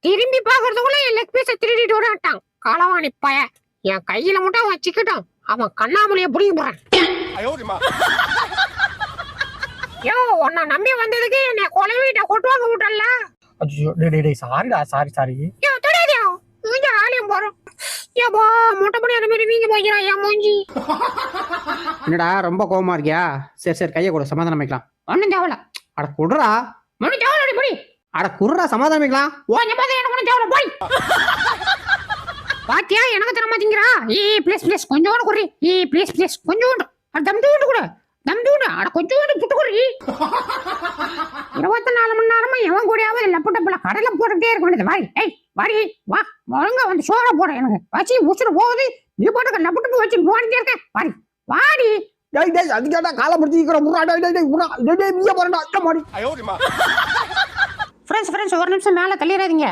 திரும்பி பாக்குறதுக்குள்ள என் லெக் பீஸ திருடிட்டு விடாட்டான் களவாணி பய. என் கையில மட்டும் அவன் சிக்கட்டும், அவன் கண்ணாமலைய புடிங்க போறான். யோ, உன்னை நம்பி வந்ததுக்கு என்னை கொலை வீட்டை கொட்டுவாங்க விட்டல. ஐயோ டேய் சாரிடா சாரி. யோ தொடாதியோ, இங்க ஆலயம் போறோம். ஏப்பா மொட்டை படி அந்த மாதிரி வீங்கி போய்க்கிறா என் மூஞ்சி. என்னடா ரொம்ப கோவமா இருக்கியா? சரி கையை கூட சமாதானம் வைக்கலாம். ஒன்னும் தேவல. அட குடுறா. ஒன்னும் தேவலடி போடி. அட குடுறா சமாதானம் வைக்கலாம். ஓ ஞாபகம் எனக்கு ஒன்னும் தேவல போய். பாத்தியா எனக்கு தர மாட்டீங்கறா. ப்ளீஸ் கொஞ்சோட குறி. ப்ளீஸ் கொஞ்சோட. அட தம் தூண்டு கூட. அட கொஞ்சோட புட்டு குறி. 24 மணி நேரமா எவன் கூடயாவது லப்பட்டப்பல கடல போட்டுட்டே இருக்க வேண்டியது. வாடி ஏய் வாடி வா ஒழுங்கா வந்து சோற போட எனக்கு வச்சி உசுறு போகுது. நீ பாட்டுக்கு லப்பட்டப்பு வச்சு போனிட்டே இருக்க. வாடி டேய் அதுக்கேடா கால பிடிச்சிக்கிற முறா. டேய் மீய போறடா அத்த மாடி. ஃப்ரெண்ட்ஸ் ஒரு நிமிஷம் மேல தள்ளிராதீங்க.